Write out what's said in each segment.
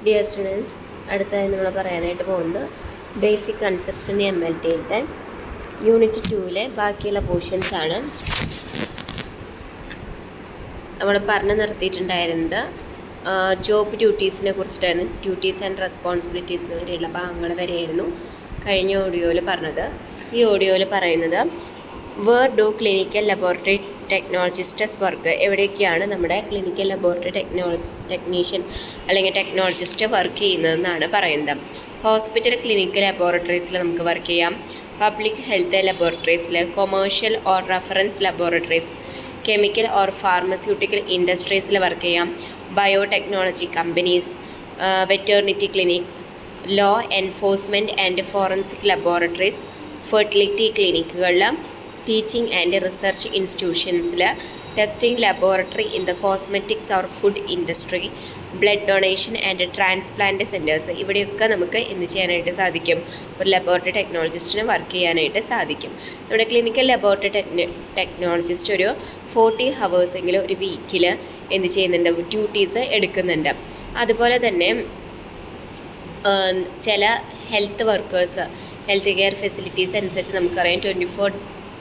Dear students, അടുത്തായി നമ്മൾ പറയാനായിട്ട് പോകുന്നത് ബേസിക് കൺസെപ്റ്റ്സ് ഇൻ MLTയുടെ യൂണിറ്റ് 2-ലെ ബാക്കിയുള്ള പോർഷൻസ് ആണ്. നമ്മൾ പറഞ്ഞു നിർത്തിയിട്ടുണ്ടായിരുന്നത് ജോബ് ഡ്യൂട്ടീസിനെ കുറിച്ചിട്ടായിരുന്നു. ഡ്യൂട്ടീസ് ആൻഡ് റെസ്പോൺസിബിലിറ്റീസിന് വരെയുള്ള ഭാഗങ്ങൾ വരെയായിരുന്നു കഴിഞ്ഞ ഓഡിയോയിൽ പറഞ്ഞത്. ഈ ഓഡിയോയിൽ പറയുന്നത് where do clinical laboratory technologists work, എവിടെയൊക്കെയാണ് നമ്മുടെ ക്ലിനിക്കൽ ലബോറട്ടറി ടെക്നീഷ്യൻ അല്ലെങ്കിൽ ടെക്നോളജിസ്റ്റ് വർക്ക് ചെയ്യുന്നതെന്നാണ് പറയുന്നത്. ഹോസ്പിറ്റൽ ക്ലിനിക്കൽ ലബോറട്ടറീസിൽ നമുക്ക് വർക്ക് ചെയ്യാം, പബ്ലിക് ഹെൽത്ത് ലബോറട്ടറീസിൽ, commercial or reference laboratories, chemical or pharmaceutical ഇൻഡസ്ട്രീസിൽ വർക്ക് ചെയ്യാം, biotechnology companies, veterinary clinics, law enforcement and forensic laboratories, fertility ക്ലിനിക്കുകളിൽ, ടീച്ചിങ് ആൻഡ് റിസർച്ച് ഇൻസ്റ്റിറ്റ്യൂഷൻസിൽ, testing laboratory in the cosmetics or food industry, blood donation and transplant centres. ഇവിടെയൊക്കെ നമുക്ക് എന്ത് ചെയ്യാനായിട്ട് സാധിക്കും? ഒരു ലബോറട്ടറി ടെക്നോളജിസ്റ്റിന് വർക്ക് ചെയ്യാനായിട്ട് സാധിക്കും. നമ്മുടെ ക്ലിനിക്കൽ ലബോറട്ടറി ടെക്നോളജിസ്റ്റ് ഒരു 40 hours എങ്കിലും ഒരു വീക്കിൽ എന്ത് ചെയ്യുന്നുണ്ട്? ഡ്യൂട്ടീസ് എടുക്കുന്നുണ്ട്. അതുപോലെ തന്നെ ചില health workers health care facilities അനുസരിച്ച് നമുക്കറിയാം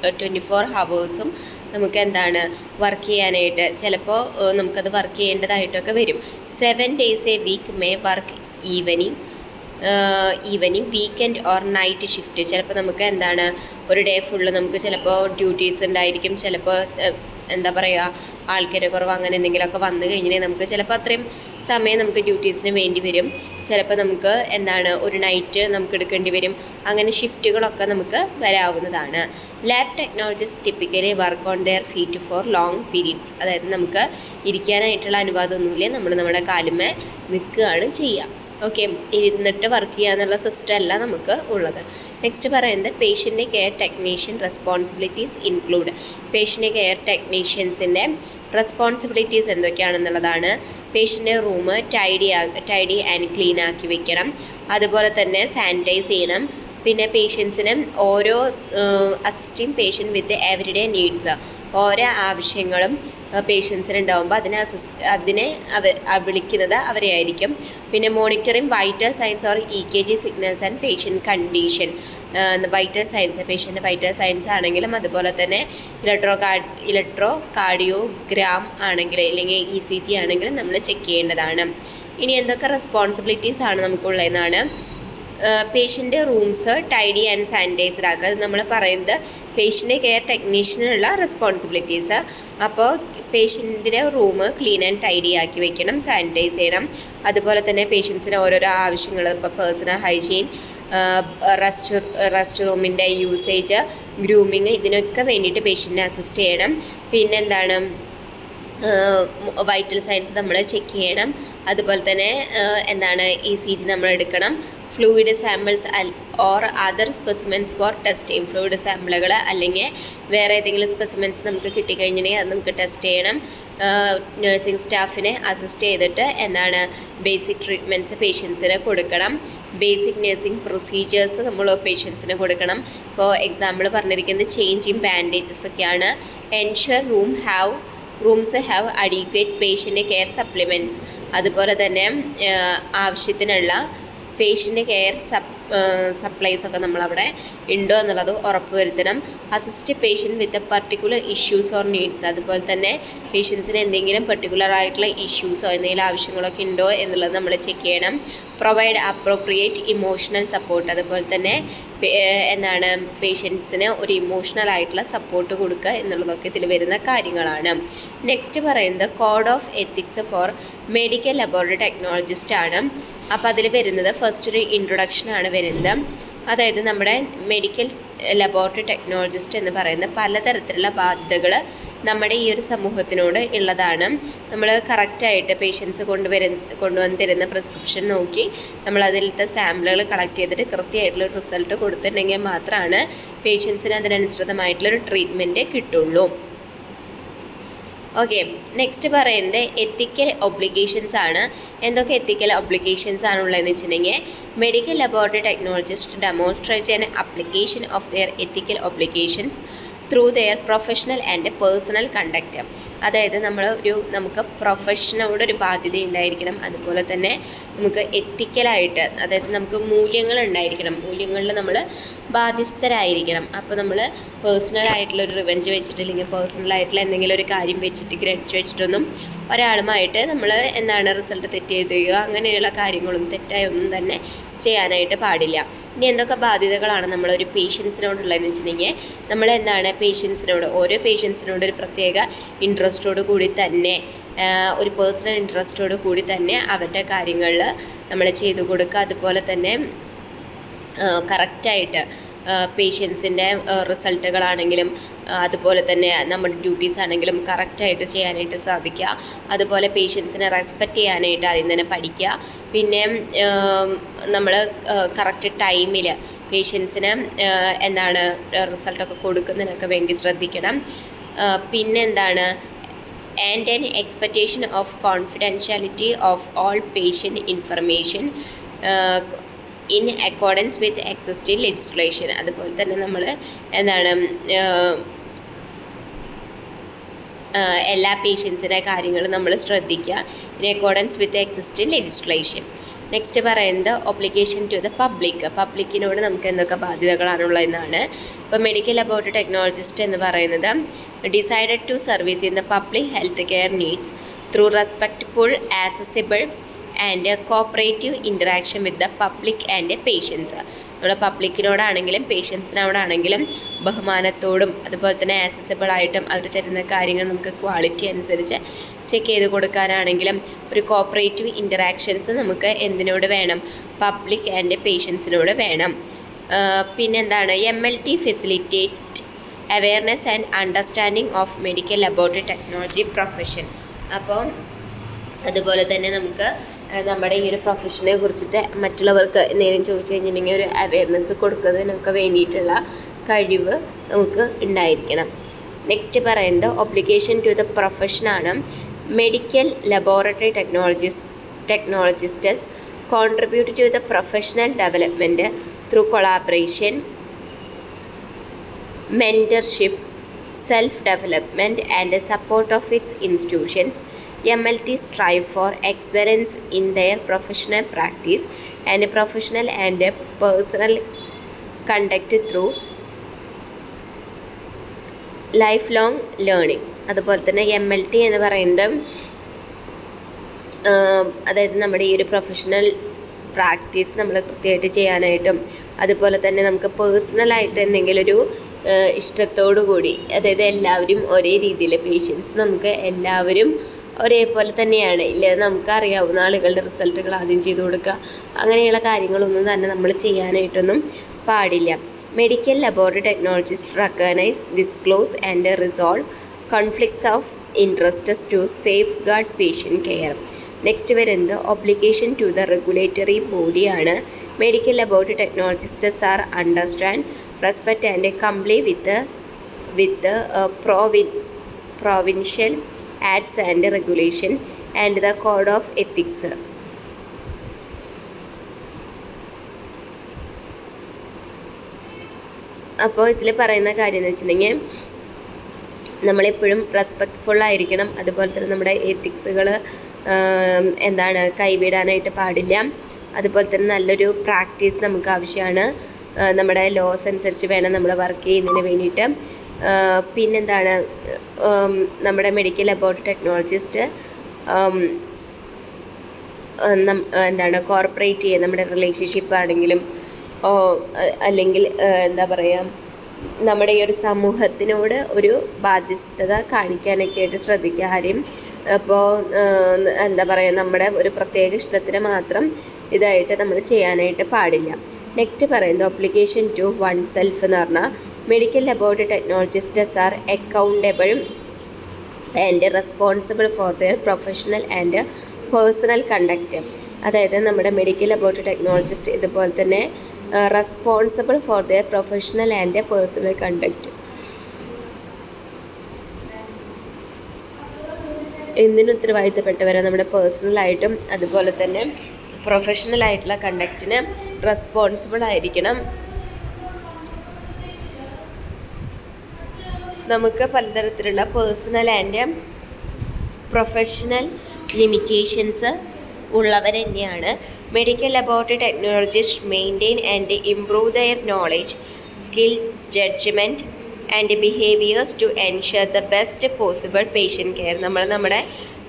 24 hours നമുക്ക് എന്താണ് വർക്ക് ചെയ്യാനായിട്ട്, ചിലപ്പോൾ നമുക്കത് വർക്ക് ചെയ്യേണ്ടതായിട്ടൊക്കെ വരും. 7 days a week may work evening weekend or night shift. ചിലപ്പോൾ നമുക്ക് എന്താണ് ഒരു ഡേ ഫുള്ള് നമുക്ക് ചിലപ്പോൾ ഡ്യൂട്ടീസ് ഉണ്ടായിരിക്കും, ചിലപ്പോൾ എന്താ പറയുക ആൾക്കാരെ കുറവ് അങ്ങനെ എന്തെങ്കിലുമൊക്കെ വന്നു കഴിഞ്ഞാൽ നമുക്ക് ചിലപ്പോൾ അത്രയും സമയം നമുക്ക് ഡ്യൂട്ടീസിന് വേണ്ടി വരും. ചിലപ്പോൾ നമുക്ക് എന്താണ് ഒരു നൈറ്റ് നമുക്ക് എടുക്കേണ്ടി വരും. അങ്ങനെ ഷിഫ്റ്റുകളൊക്കെ നമുക്ക് വരാവുന്നതാണ്. Lab technologist typically work on their feet for long periods. അതായത് നമുക്ക് ഇരിക്കാനായിട്ടുള്ള അനുവാദമൊന്നുമില്ല, നമ്മൾ നമ്മുടെ കാലുമേ നിൽക്കുകയാണ് ചെയ്യുക. ഓക്കെ, ഇരുന്നിട്ട് വർക്ക് ചെയ്യുക എന്നുള്ള സിസ്റ്റം അല്ല നമുക്ക് ഉള്ളത്. നെക്സ്റ്റ് പറയുന്നത് patient care technician responsibilities include. Patient care ടെക്നീഷ്യൻസിൻ്റെ റെസ്പോൺസിബിലിറ്റീസ് എന്തൊക്കെയാണെന്നുള്ളതാണ്. പേഷ്യൻ്റെ റൂം ടൈഡി ആൻഡ് ക്ലീൻ ആക്കി വെക്കണം, അതുപോലെ തന്നെ സാനിറ്റൈസ് ചെയ്യണം. പിന്നെ പേഷ്യൻസിന് ഓരോ assisting patient with everyday needs, ഓരോ ആവശ്യങ്ങളും പേഷ്യൻസിന് ഉണ്ടാകുമ്പോൾ അതിനെ വിളിക്കുന്നത് അവരെ ആയിരിക്കും. പിന്നെ monitoring vital science or EKG signals and patient condition. Vital science, patient vital science ആണെങ്കിലും അതുപോലെ തന്നെ ഇലക്ട്രോ കാർഡിയോഗ്രാം ആണെങ്കിൽ അല്ലെങ്കിൽ ECG ആണെങ്കിലും നമ്മൾ ചെക്ക് ചെയ്യേണ്ടതാണ്. ഇനി എന്തൊക്കെ റെസ്പോൺസിബിലിറ്റീസ് ആണ് നമുക്കുള്ളതെന്നാണ്. പേഷ്യൻ്റെ റൂംസ് ടൈഡി ആൻഡ് സാനിറ്റൈസ്ഡ് ആക്കുക. അത് നമ്മൾ പറയുന്നത് പേഷ്യൻ്റ് കെയർ ടെക്നീഷ്യനുള്ള റെസ്പോൺസിബിലിറ്റീസ്. അപ്പോൾ പേഷ്യൻറ്റിൻ്റെ റൂം ക്ലീൻ ആൻഡ് ടൈഡി ആക്കി വെക്കണം, സാനിറ്റൈസ് ചെയ്യണം. അതുപോലെ തന്നെ പേഷ്യൻസിന് ഓരോരോ ആവശ്യങ്ങൾ, ഇപ്പോൾ പേഴ്സണൽ ഹൈജീൻ, റെസ്റ്റ് റൂമിൻ്റെ യൂസേജ്, ഗ്രൂമിങ്, ഇതിനൊക്കെ വേണ്ടിയിട്ട് പേഷ്യൻറ്റിനെ അസിസ്റ്റ് ചെയ്യണം. പിന്നെന്താണ് വൈറ്റൽ സയൻസ് നമ്മൾ ചെക്ക് ചെയ്യണം. അതുപോലെ തന്നെ എന്താണ് ECG നമ്മൾ എടുക്കണം. Fluid samples or other specimens four testing. Fluid സാമ്പിളുകൾ അല്ലെങ്കിൽ വേറെ ഏതെങ്കിലും സ്പെസിമെൻസ് നമുക്ക് കിട്ടിക്കഴിഞ്ഞിട്ടുണ്ടെങ്കിൽ അത് നമുക്ക് ടെസ്റ്റ് ചെയ്യണം. നഴ്സിംഗ് സ്റ്റാഫിനെ അസിസ്റ്റ് ചെയ്തിട്ട് എന്താണ് ബേസിക് ട്രീറ്റ്മെൻറ്റ്സ് പേഷ്യൻസിന് കൊടുക്കണം. ബേസിക് നഴ്സിംഗ് പ്രൊസീജിയേഴ്സ് നമ്മൾ പേഷ്യൻസിന് കൊടുക്കണം. ഇപ്പോൾ എക്സാമ്പിൾ പറഞ്ഞിരിക്കുന്നത് ചേഞ്ചിങ് ബാൻഡേജസ് ഒക്കെയാണ്. Ensure rooms have adequate patient care supplements. അതുപോലെ തന്നെ ആവശ്യത്തിനുള്ള പേഷ്യൻ്റ് കെയർ സപ്ലൈസ് ഒക്കെ നമ്മളവിടെ ഉണ്ടോ എന്നുള്ളത് ഉറപ്പ് വരുത്തണം. Assist patient with particular issues or needs. അതുപോലെ തന്നെ പേഷ്യൻസിന് എന്തെങ്കിലും പെർട്ടിക്കുലർ ആയിട്ടുള്ള ഇഷ്യൂസോ എന്തെങ്കിലും ആവശ്യങ്ങളൊക്കെ ഉണ്ടോ എന്നുള്ളത് നമ്മൾ ചെക്ക് ചെയ്യണം. Provide appropriate emotional support. അതുപോലെ തന്നെ എന്താണ് പേഷ്യൻസിന് ഒരു ഇമോഷണൽ ആയിട്ടുള്ള സപ്പോർട്ട് കൊടുക്കുക എന്നുള്ളതൊക്കെ ഇതിൽ വരുന്ന കാര്യങ്ങളാണ്. നെക്സ്റ്റ് പറയുന്നത് code of ethics four medical laboratory technologist ആണ്. അപ്പോൾ അതിൽ വരുന്നത് ഫസ്റ്റ് ഒരു ഇൻട്രൊഡക്ഷനാണ് വരുന്നത്. അതായത് നമ്മുടെ മെഡിക്കൽ ലബോറട്ടറി ടെക്നോളജിസ്റ്റ് എന്ന് പറയുന്നത് പലതരത്തിലുള്ള ബാധ്യതകൾ നമ്മുടെ ഈ ഒരു സമൂഹത്തിനോട് ഉള്ളതാണ്. നമ്മൾ കറക്റ്റായിട്ട് പേഷ്യൻസ് കൊണ്ടുവന്ന് തരുന്ന പ്രിസ്ക്രിപ്ഷൻ നോക്കി നമ്മൾ അതിലത്തെ സാമ്പിളുകൾ കളക്ട് ചെയ്തിട്ട് കൃത്യമായിട്ടുള്ള റിസൾട്ട് കൊടുത്തിട്ടുണ്ടെങ്കിൽ മാത്രമാണ് പേഷ്യൻസിന് അതിനനുസൃതമായിട്ടുള്ളൊരു ട്രീറ്റ്മെൻറ്റ് കിട്ടുള്ളൂ. ഓക്കെ, നെക്സ്റ്റ് പറയുന്നത് എത്തിക്കൽ ഒബ്ലിഗേഷൻസ് ആണ്. എന്തൊക്കെ എത്തിക്കൽ ഒബ്ലിഗേഷൻസ് ആണുള്ളതെന്ന് വെച്ചിട്ടുണ്ടെങ്കിൽ medical laboratory technologist demonstrate an application of their ethical obligations through there professional and personal conduct. അതായത് നമുക്ക് പ്രൊഫഷനോടൊരു ബാധ്യത ഉണ്ടായിരിക്കണം, അതുപോലെ തന്നെ നമുക്ക് എത്തിക്കലായിട്ട്, അതായത് നമുക്ക് മൂല്യങ്ങൾ ഉണ്ടായിരിക്കണം, മൂല്യങ്ങളിൽ നമ്മൾ ബാധ്യസ്ഥരായിരിക്കണം. അപ്പോൾ നമ്മൾ പേഴ്സണലായിട്ടുള്ളൊരു റിവെഞ്ച് വെച്ചിട്ട് അല്ലെങ്കിൽ പേഴ്സണലായിട്ടുള്ള എന്തെങ്കിലും ഒരു കാര്യം വെച്ചിട്ട് ഗ്രഡ്ജ് വെച്ചിട്ടൊന്നും ഒരാളുമായിട്ട് നമ്മൾ റിസൾട്ട് തെറ്റ് എഴുതുകയോ അങ്ങനെയുള്ള കാര്യങ്ങളും തെറ്റായ ഒന്നും തന്നെ ചെയ്യാനായിട്ട് പാടില്ല. ഇനി എന്തൊക്കെ ബാധ്യതകളാണ് നമ്മളൊരു പേഷ്യൻസിനോടുള്ളതെന്ന് വെച്ചിട്ടുണ്ടെങ്കിൽ നമ്മൾ പേഷ്യൻസിനോട്, ഓരോ പേഷ്യൻസിനോട് ഒരു പ്രത്യേക ഇൻട്രസ്റ്റോട് കൂടി തന്നെ, ഒരു പേഴ്സണൽ ഇൻട്രസ്റ്റോട് കൂടി തന്നെ അവരുടെ കാര്യങ്ങളിൽ നമ്മൾ ചെയ്തു കൊടുക്കുക. അതുപോലെ തന്നെ കറക്റ്റായിട്ട് പേഷ്യൻസിൻ്റെ റിസൾട്ടുകളാണെങ്കിലും അതുപോലെ തന്നെ നമ്മുടെ ഡ്യൂട്ടീസ് ആണെങ്കിലും കറക്റ്റായിട്ട് ചെയ്യാനായിട്ട് സാധിക്കുക. അതുപോലെ പേഷ്യൻസിനെ റെസ്പെക്റ്റ് ചെയ്യാനായിട്ട് ആദ്യം തന്നെ പഠിക്കുക. പിന്നെ നമ്മൾ കറക്റ്റ് ടൈമിൽ പേഷ്യൻസിന് റിസൾട്ടൊക്കെ കൊടുക്കുന്നതിനൊക്കെ വേണ്ടി ശ്രദ്ധിക്കണം. പിന്നെന്താണ്, and an expectation of confidentiality of all patient information in accordance with existing legislation. അതുപോലെ തന്നെ നമ്മൾ എല്ലാ പേഷ്യൻസിൻ്റെ കാര്യങ്ങളും നമ്മൾ ശ്രദ്ധിക്കുക in accordance with existing legislation. Next പറയുന്നത് ഒബ്ലിഗേഷൻ ടു ദ പബ്ലിക്. പബ്ലിക്കിനോട് നമുക്ക് എന്തൊക്കെ ബാധ്യതകളാണുള്ളതെന്നാണ്. ഇപ്പോൾ മെഡിക്കൽ ലബോറട്ടറി ടെക്നോളജിസ്റ്റ് എന്ന് പറയുന്നത് decided to service in the public health care needs through respectful accessible and cooperative interaction with the public and patients. നമ്മുടെ പബ്ലിക്കിനോടാണെങ്കിലും പേഷ്യൻസിനോടാണെങ്കിലും ബഹുമാനത്തോടും അതുപോലെ തന്നെ ആക്സസിബിളായിട്ടും അവർ തരുന്ന കാര്യങ്ങൾ നമുക്ക് ക്വാളിറ്റി അനുസരിച്ച് ചെക്ക് ചെയ്ത് കൊടുക്കാനാണെങ്കിലും ഒരു കോപ്പറേറ്റീവ് ഇൻറ്ററാക്ഷൻസ് നമുക്ക് എന്തിനോട് വേണം, പബ്ലിക് ആൻഡ് പേഷ്യൻസിനോട് വേണം. പിന്നെന്താണ്, MLT facilitate awareness and understanding of medical laboratory technology profession. അപ്പോൾ അതുപോലെ തന്നെ നമുക്ക് നമ്മുടെ ഈ ഒരു പ്രൊഫഷനെ കുറിച്ചിട്ട് മറ്റുള്ളവർക്ക് എന്തെങ്കിലും ചോദിച്ചു കഴിഞ്ഞിട്ടുണ്ടെങ്കിൽ ഒരു അവെയർനെസ് കൊടുക്കുന്നതിനൊക്കെ വേണ്ടിയിട്ടുള്ള കഴിവ് നമുക്ക് ഉണ്ടായിരിക്കണം. നെക്സ്റ്റ് പറയുന്നത് ഒബ്ലിഗേഷൻ ടു ദ പ്രൊഫഷനാണ്. Medical laboratory technologists contribute to the professional development through collaboration, mentorship, self-development and support of its institutions. MLT strive for excellence in their professional practice and professional and personal conduct through lifelong learning. അതുപോലെ തന്നെ MLT എന്ന് പറയുന്നത് അതായത് നമ്മുടെ ഈ ഒരു professional practice നമ്മൾ കൃത്യമായിട്ട് ചെയ്യാനായിട്ടും അതുപോലെ തന്നെ നമുക്ക് പേഴ്സണലായിട്ട് എന്തെങ്കിലും ഒരു ഇഷ്ടത്തോടു കൂടി, അതായത് എല്ലാവരും ഒരേ രീതിയിൽ പേഷ്യൻസ് നമുക്ക് എല്ലാവരും ഒരേപോലെ തന്നെയാണ് ഇല്ല, നമുക്കറിയാവുന്ന ആളുകളുടെ റിസൾട്ടുകൾ ആദ്യം ചെയ്തു കൊടുക്കുക, അങ്ങനെയുള്ള കാര്യങ്ങളൊന്നും തന്നെ നമ്മൾ ചെയ്യാനായിട്ടൊന്നും പാടില്ല. Medical laboratory technologist recognize, disclose and resolve conflicts of interests to safe guard patient care. Next വരുന്നത് ഒബ്ലിഗേഷൻ ടു ദ റെഗുലേറ്ററി ബോഡിയാണ്. Medical laboratory technologists are understand, respect and comply with provincial acts and regulation and the code of ethics. അപ്പോൾ ഇതിൽ പറയുന്ന കാര്യം എന്ന് വെച്ചിട്ടുണ്ടെങ്കിൽ നമ്മളെപ്പോഴും റെസ്പെക്റ്റ്ഫുള്ളായിരിക്കണം, അതുപോലെ തന്നെ നമ്മുടെ എത്തിക്സുകൾ കൈവിടാനായിട്ട് പാടില്ല. അതുപോലെ തന്നെ നല്ലൊരു പ്രാക്ടീസ് നമുക്ക് ആവശ്യമാണ്. നമ്മുടെ ലോസ് അനുസരിച്ച് വേണം നമ്മൾ വർക്ക് ചെയ്യുന്നതിന് വേണ്ടിയിട്ട്. പിന്നെന്താണ്, നമ്മുടെ മെഡിക്കൽ ലബോറട്ടറി ടെക്നോളജിസ്റ്റ് കോർപ്പറേറ്റ് ചെയ്യുക, നമ്മുടെ റിലേഷൻഷിപ്പ് ആണെങ്കിലും അല്ലെങ്കിൽ നമ്മുടെ ഈ ഒരു സമൂഹത്തിനോട് ഒരു ബാധ്യസ്ഥത കാണിക്കാനൊക്കെ ആയിട്ട് ശ്രദ്ധിക്കുക. ആരും അപ്പോൾ നമ്മുടെ ഒരു പ്രത്യേക ഇഷ്ടത്തിന് മാത്രം ഇതായിട്ട് നമ്മൾ ചെയ്യാനായിട്ട് പാടില്ല. നെക്സ്റ്റ് പറയുന്നത് ഒബ്ലിഗേഷൻ ടു വൺ സെൽഫ് എന്ന് പറഞ്ഞാൽ medical laboratory technologists are accountable and responsible for their professional and personal conduct. അതായത് നമ്മുടെ മെഡിക്കൽ ലബോറട്ടറി ടെക്നോളജിസ്റ്റ് ഇതുപോലെ തന്നെ responsible for their professional and personal conduct. എന്തിനും ഉത്തരവാദിത്തപ്പെട്ടവരെ നമ്മുടെ പേഴ്സണലായിട്ടും അതുപോലെ തന്നെ പ്രൊഫഷണലായിട്ടുള്ള കണ്ടക്റ്റിന് റെസ്പോൺസിബിൾ ആയിരിക്കണം. നമുക്ക് പലതരത്തിലുള്ള പേഴ്സണൽ ആൻഡ് പ്രൊഫഷണൽ ലിമിറ്റേഷൻസ് ഉള്ളവർ തന്നെയാണ്. Medical laboratory technologist maintain and improve their knowledge, skill, judgement and behaviours to ensure the best possible patient care. നമ്മുടെ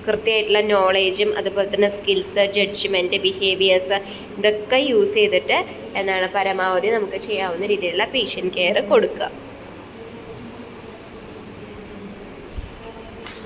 കൃത്യമായിട്ടുള്ള നോളേജും അതുപോലെ തന്നെ സ്കിൽസ്, ജഡ്ജ്മെൻറ്റ്, ബിഹേവിയേഴ്സ് ഇതൊക്കെ യൂസ് ചെയ്തിട്ട് എന്താണ് പരമാവധി നമുക്ക് ചെയ്യാവുന്ന രീതിയിലുള്ള പേഷ്യൻ്റ് കെയർ കൊടുക്കുക.